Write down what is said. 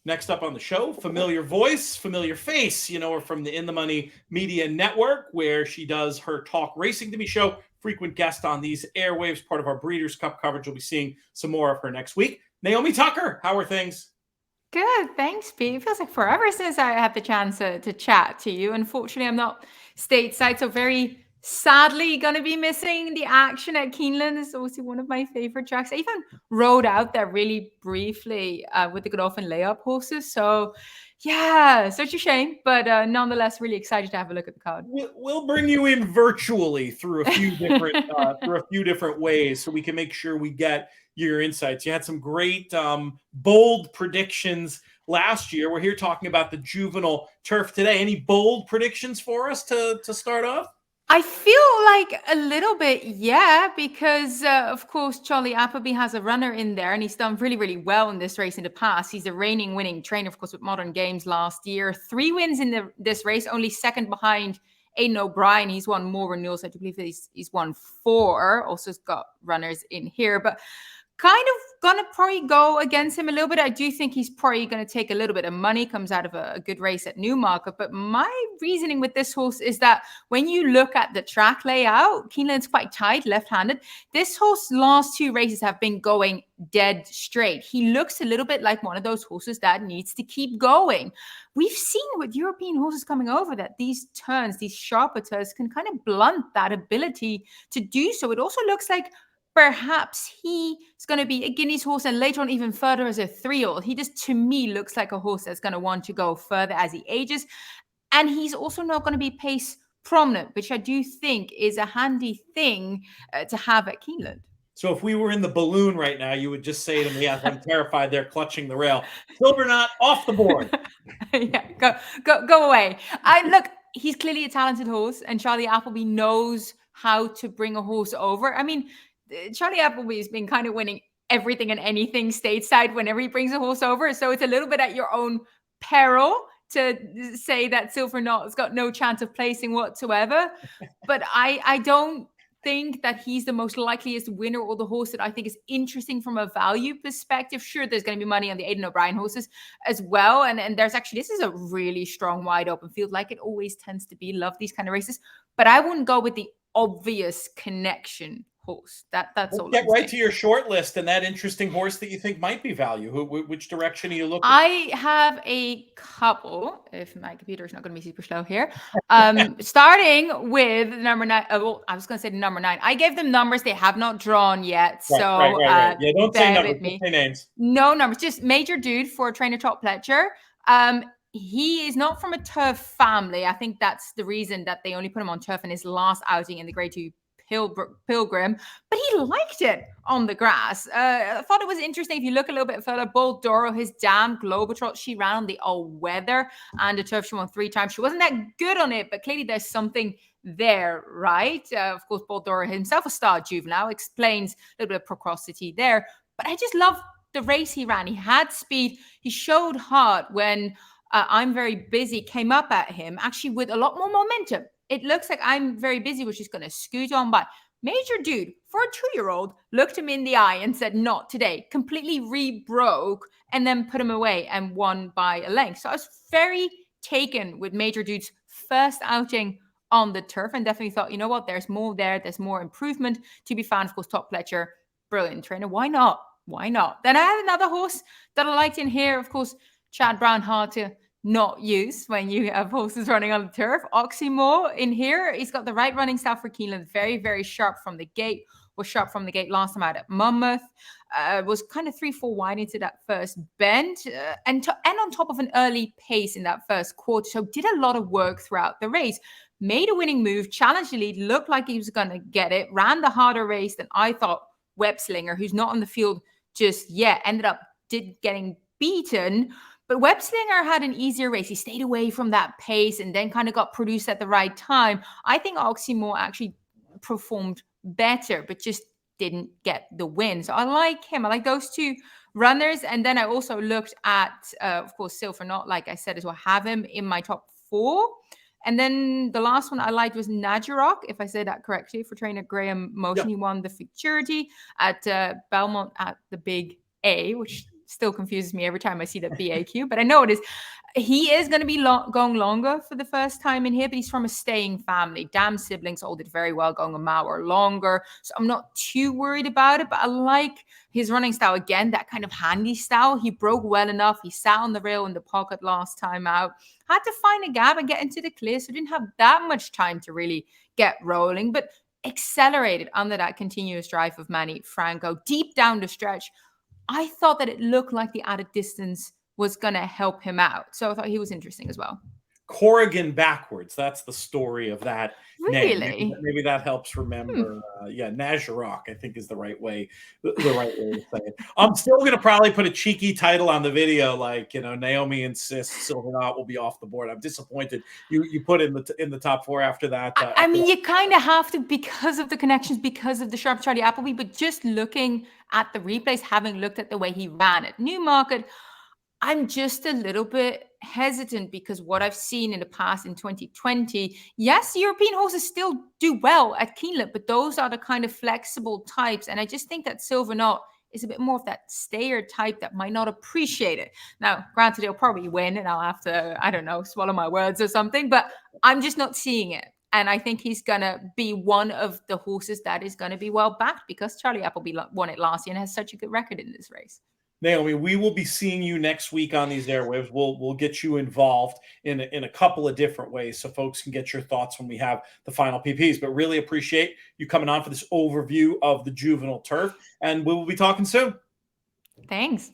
Next up on the show, familiar voice, familiar face. You know her from the In the Money Media Network, where she does her Talk Racing to Me show. Frequent guest on these airwaves, part of our Breeders' Cup coverage. We'll be seeing some more of her next week. Naomi Tukker, how are things? Good, thanks, Pete. It feels like forever since I had the chance to chat to you. Unfortunately, I'm not stateside, so very sadly going to be missing the action at Keeneland. It's obviously one of my favorite tracks. I even rode out there really briefly with the Godolphin layup horses. So, yeah, such a shame, but nonetheless, really excited to have a look at the card. We'll bring you in virtually through a few different ways, so we can make sure we get your insights. You had some great bold predictions last year. We're here talking about the Juvenile Turf today. Any bold predictions for us to start off? I feel like a little bit, yeah, because of course Charlie Appleby has a runner in there, and he's done really, really well in this race in the past. He's a reigning winning trainer, of course, with Modern Games last year. 3 wins in this race, only second behind Aidan O'Brien. He's won more renewals. I do believe he's won 4. Also, has got runners in here, but kind of gonna probably go against him a little bit. I do think he's probably gonna take a little bit of money, comes out of a good race at Newmarket. But my reasoning with this horse is that when you look at the track layout, Keeneland's quite tight, left-handed. This horse's last 2 races have been going dead straight. He looks a little bit like one of those horses that needs to keep going. We've seen with European horses coming over that these turns, these sharper turns, can kind of blunt that ability to do so. It also looks like perhaps he is going to be a Guineas horse and later on even further as a 3-year-old. He just, to me, looks like a horse that's going to want to go further as he ages. And he's also not going to be pace prominent, which I do think is a handy thing to have at Keeneland. So if we were in the balloon right now, you would just say to me, I'm terrified they're clutching the rail. Silver Knott off the board. Yeah, go away. Look, he's clearly a talented horse, and Charlie Appleby knows how to bring a horse over. I mean, Charlie Appleby has been kind of winning everything and anything stateside whenever he brings a horse over. So it's a little bit at your own peril to say that Silver Knott has got no chance of placing whatsoever. But I don't think that he's the most likeliest winner or the horse that I think is interesting from a value perspective. Sure, there's going to be money on the Aidan O'Brien horses as well. And there's actually, this is a really strong, wide open field, like it always tends to be. Love these kind of races. But I wouldn't go with the obvious connection horse. That's all. Get right to your short list and that interesting horse that you think might be value. Which direction are you looking? I have a couple, if my computer is not going to be super slow here. Starting with number 9. Well, I was going to say number 9. I gave them numbers they have not drawn yet. So right. Yeah, don't say numbers, don't say names. No numbers, just Major Dude for trainer Top Pletcher. He is not from a turf family. I think that's the reason that they only put him on turf in his last outing in the Grade 2 Pilgrim, but he liked it on the grass. I thought it was interesting. If you look a little bit further, Bold Doro, his damn Globetrot, she ran on the all-weather and the turf. She won 3 times. She wasn't that good on it, but clearly there's something there, right? Of course, Bold Doro himself, a star juvenile, explains a little bit of precocity there. But I just love the race he ran. He had speed. He showed heart when I'm Very Busy came up at him, actually with a lot more momentum. It looks like I'm Very Busy was just going to scoot on by. Major Dude, for a 2-year-old, looked him in the eye and said, not today. Completely re-broke and then put him away and won by a length. So I was very taken with Major Dude's first outing on the turf and definitely thought, you know what, there's more there. There's more improvement to be found. Of course, Top Pletcher, brilliant trainer. Why not? Then I had another horse that I liked in here. Of course, Chad Brown, hard to not use when you have horses running on the turf. Oxymore in here. He's got the right running style for Keeneland. Very, very sharp from the gate. Was sharp from the gate last time out at Monmouth. Was kind of 3-4 wide into that first bend. And on top of an early pace in that first quarter. So did a lot of work throughout the race. Made a winning move. Challenged the lead. Looked like he was going to get it. Ran the harder race than I thought Webslinger, who's not on the field just yet, ended up getting beaten. But Webslinger had an easier race. He stayed away from that pace and then kind of got produced at the right time. I think Oxymore actually performed better, but just didn't get the win. So I like him. I like those 2 runners. And then I also looked at, of course, Silver Knott, like I said, as well, have him in my top 4. And then the last one I liked was Nagirroc, if I say that correctly, for trainer Graham Motion. Yep. He won the Futurity at Belmont at the Big A, which still confuses me every time I see that BAQ, but I know it is. He is going to be going longer for the first time in here, but he's from a staying family. Damn siblings all did very well going a mile or longer. So I'm not too worried about it, but I like his running style again, that kind of handy style. He broke well enough. He sat on the rail in the pocket last time out. Had to find a gap and get into the clear, so didn't have that much time to really get rolling, but accelerated under that continuous drive of Manny Franco deep down the stretch. I thought that it looked like the added distance was going to help him out. So I thought he was interesting as well. Corrigan backwards. That's the story of that name. Really? Maybe that helps remember. Yeah, Nagirroc, I think, is the right way to say it. I'm still going to probably put a cheeky title on the video, like, you know, Naomi insists Silver Knott will be off the board. I'm disappointed you put in the top 4 after that. I mean, you kind of have to because of the connections, because of the sharp Charlie Appleby, but just looking at the replays, having looked at the way he ran it, Newmarket, I'm just a little bit hesitant because what I've seen in the past in 2020, yes, European horses still do well at Keeneland, but those are the kind of flexible types. And I just think that Silver Knott is a bit more of that stayer type that might not appreciate it. Now, granted, he'll probably win and I'll have to, I don't know, swallow my words or something, but I'm just not seeing it. And I think he's going to be one of the horses that is going to be well backed because Charlie Appleby won it last year and has such a good record in this race. Naomi, we will be seeing you next week on these airwaves. We'll get you involved in a couple of different ways so folks can get your thoughts when we have the final PPs. But really appreciate you coming on for this overview of the Juvenile Turf, and we will be talking soon. Thanks.